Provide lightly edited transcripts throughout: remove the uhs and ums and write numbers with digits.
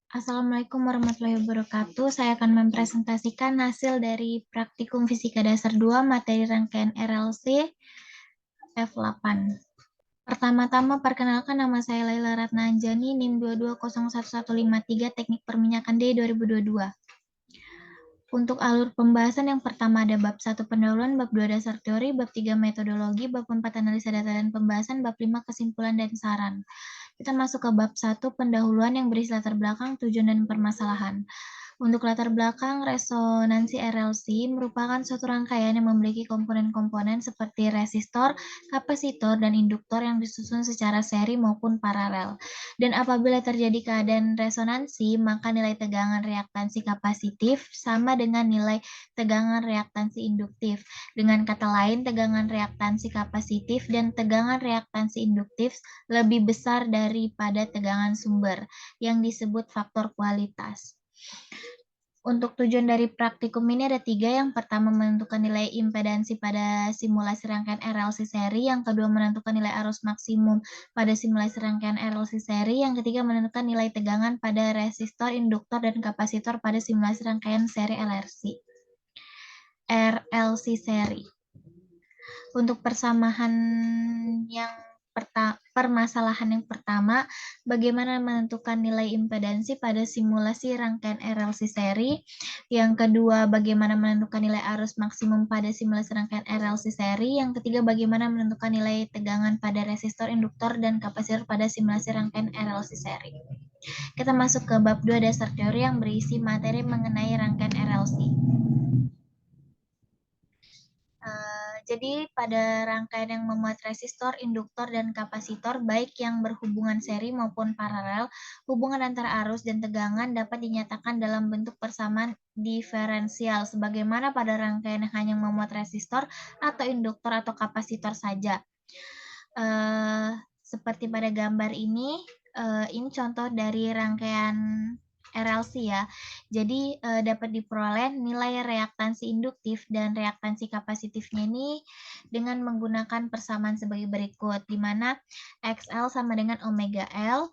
Assalamualaikum warahmatullahi wabarakatuh. Saya akan mempresentasikan hasil dari Praktikum Fisika Dasar 2 materi rangkaian RLC F8. Pertama-tama perkenalkan, nama saya Laila Ratna Anjani, NIM 2201153, Teknik Perminyakan D 2022. Untuk alur pembahasan yang pertama ada bab 1 pendahuluan, bab 2 dasar teori, bab 3 metodologi, bab 4 analisa data dan pembahasan, bab 5 kesimpulan dan saran. Kita masuk ke bab 1 pendahuluan yang berisi latar belakang, tujuan, dan permasalahan. Untuk latar belakang, resonansi RLC merupakan suatu rangkaian yang memiliki komponen-komponen seperti resistor, kapasitor, dan induktor yang disusun secara seri maupun paralel. Dan apabila terjadi keadaan resonansi, maka nilai tegangan reaktansi kapasitif sama dengan nilai tegangan reaktansi induktif. Dengan kata lain, tegangan reaktansi kapasitif dan tegangan reaktansi induktif lebih besar daripada tegangan sumber, yang disebut faktor kualitas. Untuk tujuan dari praktikum ini ada 3. Yang pertama, menentukan nilai impedansi pada simulasi rangkaian RLC seri. Yang kedua, menentukan nilai arus maksimum pada simulasi rangkaian RLC seri. Yang ketiga, menentukan nilai tegangan pada resistor, induktor, dan kapasitor pada simulasi rangkaian seri RLC seri. Untuk permasalahan yang pertama, bagaimana menentukan nilai impedansi pada simulasi rangkaian RLC seri. Yang kedua, bagaimana menentukan nilai arus maksimum pada simulasi rangkaian RLC seri. Yang ketiga, bagaimana menentukan nilai tegangan pada resistor, induktor, dan kapasitor pada simulasi rangkaian RLC seri. Kita masuk ke bab 2 dasar teori yang berisi materi mengenai rangkaian RLC. Jadi pada rangkaian yang memuat resistor, induktor, dan kapasitor, baik yang berhubungan seri maupun paralel, hubungan antara arus dan tegangan dapat dinyatakan dalam bentuk persamaan diferensial, sebagaimana pada rangkaian yang hanya memuat resistor atau induktor atau kapasitor saja. Seperti pada gambar ini contoh dari rangkaian RLC ya. Jadi dapat diperoleh nilai reaktansi induktif dan reaktansi kapasitifnya ini dengan menggunakan persamaan sebagai berikut, di mana XL sama dengan omega L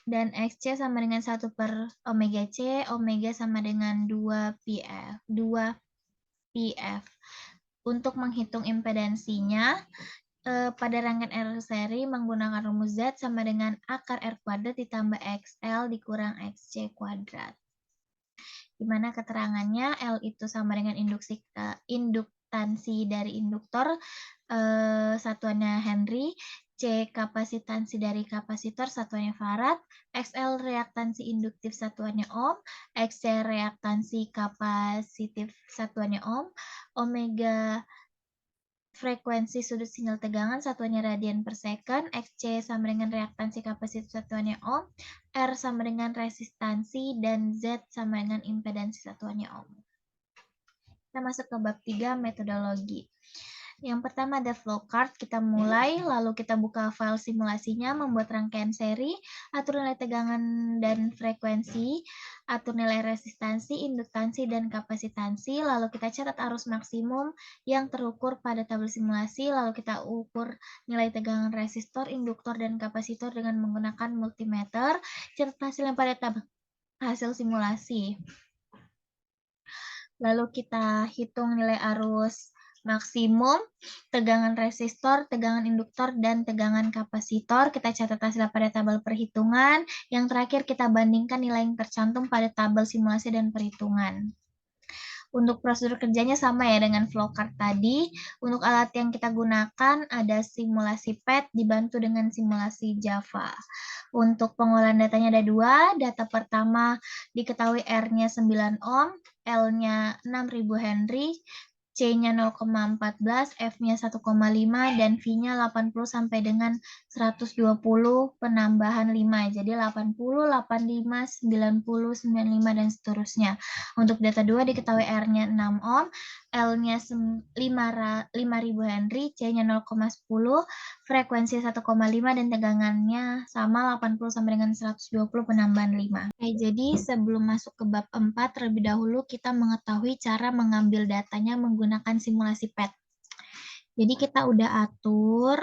dan XC sama dengan 1 per omega C, omega sama dengan 2 PF. Untuk menghitung impedansinya, pada rangkaian RLC seri menggunakan rumus Z sama dengan akar R kuadrat ditambah XL dikurang XC kuadrat. Di mana keterangannya L itu sama dengan induktansi dari induktor, satuannya Henry, C kapasitansi dari kapasitor, satuannya farad, XL reaktansi induktif, satuannya ohm, XC reaktansi kapasitif, satuannya ohm, omega frekuensi sudut sinyal tegangan, satuannya radian per second, XC sama dengan reaktansi kapasitif, satuannya ohm, R sama dengan resistansi, dan Z sama dengan impedansi, satuannya ohm. Kita masuk ke bab 3, metodologi. Yang pertama ada flowchart, kita mulai, lalu kita buka file simulasinya, membuat rangkaian seri, atur nilai tegangan dan frekuensi, atur nilai resistansi, induktansi, dan kapasitansi, lalu kita catat arus maksimum yang terukur pada tabel simulasi, lalu kita ukur nilai tegangan resistor, induktor, dan kapasitor dengan menggunakan multimeter, catat hasilnya pada tabel hasil simulasi. Lalu kita hitung nilai arus maksimum, tegangan resistor, tegangan induktor, dan tegangan kapasitor. Kita catat hasil pada tabel perhitungan. Yang terakhir kita bandingkan nilai yang tercantum pada tabel simulasi dan perhitungan. Untuk prosedur kerjanya sama ya dengan flowchart tadi. Untuk alat yang kita gunakan ada simulasi PET dibantu dengan simulasi Java. Untuk pengolahan datanya ada 2. Data pertama diketahui R-nya 9 ohm, L-nya 6000 Henry, C-nya 0,14, F-nya 1,5, dan V-nya 80 sampai dengan 120 penambahan 5. Jadi 80, 85, 90, 95, dan seterusnya. Untuk data 2 diketahui R-nya 6 ohm, L-nya 5000 Henry, C-nya 0,10, frekuensi 1,5, dan tegangannya sama 80 sampai dengan 120 penambahan 5. Oke, jadi sebelum masuk ke bab 4, terlebih dahulu kita mengetahui cara mengambil datanya menggunakan simulasi PET. Jadi kita udah atur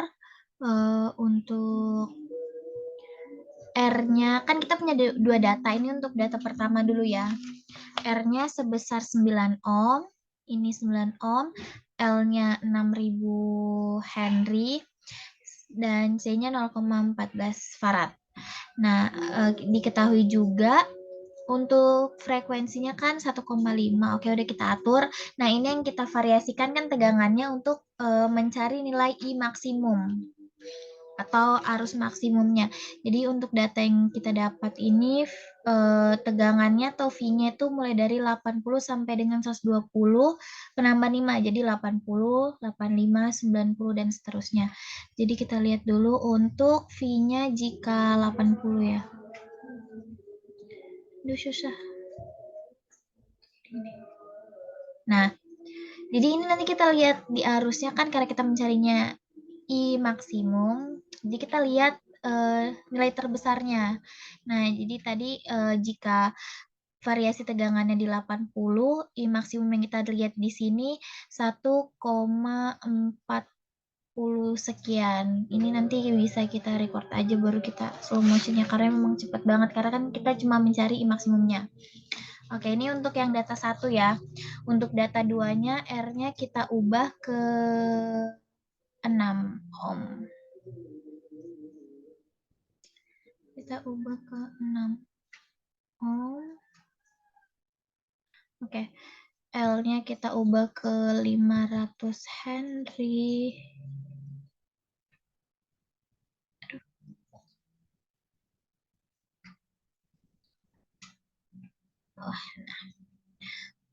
untuk R-nya, kan kita punya dua data, ini untuk data pertama dulu ya. R-nya sebesar 9 ohm, ini 9 ohm, L-nya 6000 Henry, dan C-nya 0,14 farad. Nah, diketahui juga untuk frekuensinya kan 1,5. Oke, udah kita atur. Nah, ini yang kita variasikan kan tegangannya untuk mencari nilai I maksimum atau arus maksimumnya. Jadi untuk data yang kita dapat ini tegangannya atau V-nya itu mulai dari 80 sampai dengan 120 penambah 5. Jadi 80, 85, 90 dan seterusnya. Jadi kita lihat dulu untuk V-nya jika 80 ya. Aduh susah. Nah, jadi ini nanti kita lihat di arusnya kan karena kita mencarinya I maksimum. Jadi kita lihat nilai terbesarnya. Nah, jadi tadi jika variasi tegangannya di 80, I maksimum yang kita lihat di sini 1,40 sekian. Ini nanti bisa kita record aja baru kita slow motionnya karena memang cepat banget karena kan kita cuma mencari I maksimumnya. Oke, ini untuk yang data 1 ya. Untuk data 2-nya R-nya kita ubah ke 6 ohm. Kita ubah ke 6 ohm. Oke. L-nya kita ubah ke 500 Henry.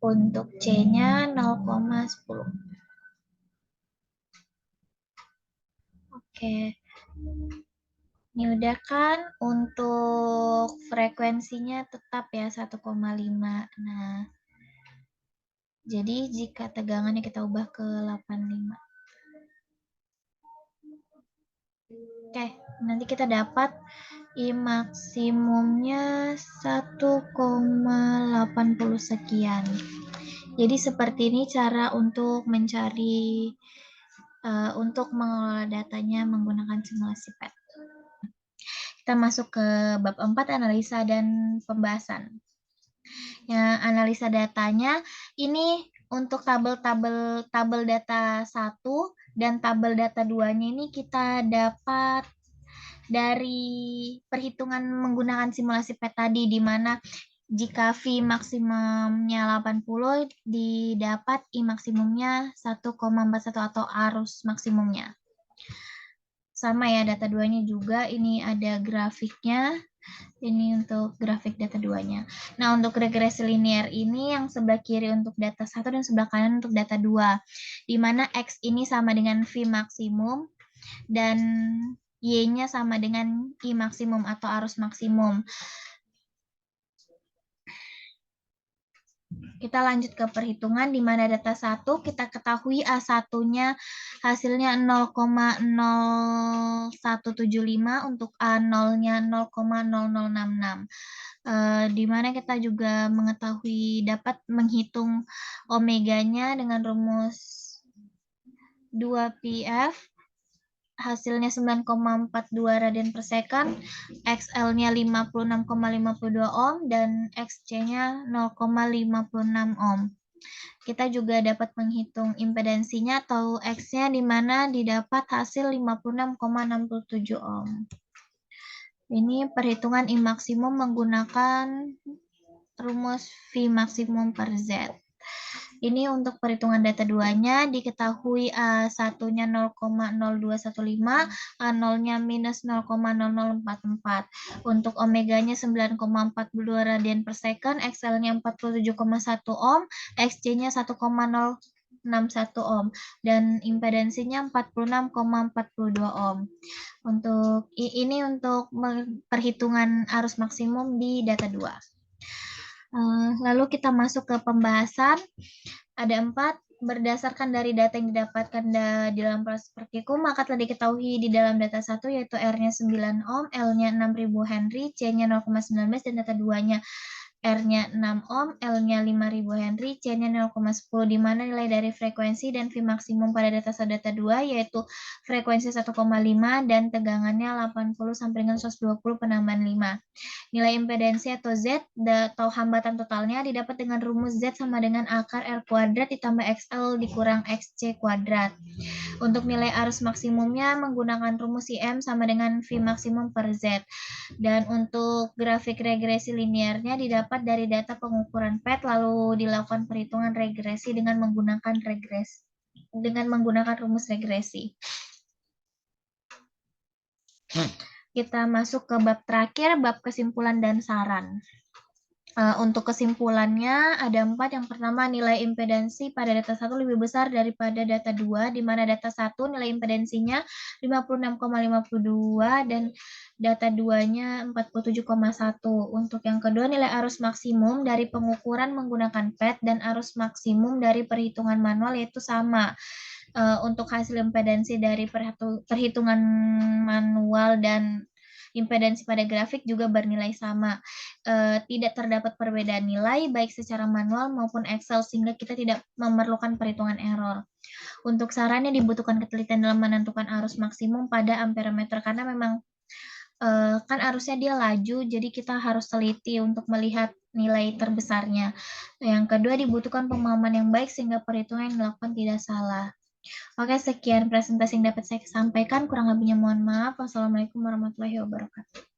Untuk C-nya 0,10. Oke. Ini udah kan untuk frekuensinya tetap ya 1,5. Nah, jadi jika tegangannya kita ubah ke 85. Oke, nanti kita dapat I maksimumnya 1,80 sekian. Jadi seperti ini cara untuk mencari, untuk mengelola datanya menggunakan simulasi PET. Kita masuk ke bab 4, analisa dan pembahasan. Ya, analisa datanya, ini untuk tabel data 1 dan tabel data 2-nya ini kita dapat dari perhitungan menggunakan simulasi PET tadi, di mana jika V maksimumnya 80, didapat I maksimumnya 1,41 atau arus maksimumnya. Sama ya, data 2-nya juga, ini ada grafiknya. Ini untuk grafik data 2-nya. Nah, untuk regresi linear ini yang sebelah kiri untuk data 1 dan sebelah kanan untuk data 2. Di mana X ini sama dengan V maksimum dan Y-nya sama dengan I maksimum atau arus maksimum. Kita lanjut ke perhitungan di mana data 1 kita ketahui A1-nya hasilnya 0,0175, untuk A0-nya 0,0066. Di mana kita juga mengetahui dapat menghitung omeganya dengan rumus 2πf, hasilnya 9,42 radian per second, XL-nya 56,52 ohm, dan XC-nya 0,56 ohm. Kita juga dapat menghitung impedansinya atau X-nya di mana didapat hasil 56,67 ohm. Ini perhitungan I maksimum menggunakan rumus V maksimum per Z. Ini untuk perhitungan data 2-nya diketahui A1-nya 0,0215, A0-nya minus 0,0044. Untuk omeganya 9,42 radian per second, XL-nya 47,1 ohm, XC-nya 1,061 ohm, dan impedansinya 46,42 ohm. Untuk ini untuk perhitungan arus maksimum di data 2. Lalu kita masuk ke pembahasan. Ada 4. Berdasarkan dari data yang didapatkan di dalam proses praktikum, maka telah diketahui di dalam data 1 yaitu R-nya 9 ohm, L-nya 6000 Henry, C-nya 0,19, dan data 2-nya R-nya 6 ohm, L-nya 5000 Henry, C-nya 0,10, di mana nilai dari frekuensi dan V maksimum pada data 1 data 2 yaitu frekuensi 1,5 dan tegangannya 80 sampai dengan 120 penambahan 5. Nilai impedansi atau Z atau hambatan totalnya didapat dengan rumus Z sama dengan akar R kuadrat ditambah XL dikurang XC kuadrat. Untuk nilai arus maksimumnya menggunakan rumus IM sama dengan V maksimum per Z. Dan untuk grafik regresi linearnya didapat dari data pengukuran PET lalu dilakukan perhitungan regresi dengan menggunakan rumus regresi. Kita masuk ke bab terakhir, bab kesimpulan dan saran. Untuk kesimpulannya ada 4. Yang pertama, nilai impedansi pada data 1 lebih besar daripada data 2, di mana data 1 nilai impedansinya 56,52 dan data 2-nya 47,1. Untuk yang kedua, nilai arus maksimum dari pengukuran menggunakan PET dan arus maksimum dari perhitungan manual yaitu sama. Untuk hasil impedansi dari perhitungan manual dan impedansi pada grafik juga bernilai sama. Tidak terdapat perbedaan nilai baik secara manual maupun Excel sehingga kita tidak memerlukan perhitungan error. Untuk sarannya dibutuhkan ketelitian dalam menentukan arus maksimum pada amperemeter karena memang kan arusnya dia laju, jadi kita harus teliti untuk melihat nilai terbesarnya. Yang kedua dibutuhkan pemahaman yang baik sehingga perhitungan yang dilakukan tidak salah. Oke, sekian presentasi yang dapat saya sampaikan. Kurang lebihnya mohon maaf. Wassalamualaikum warahmatullahi wabarakatuh.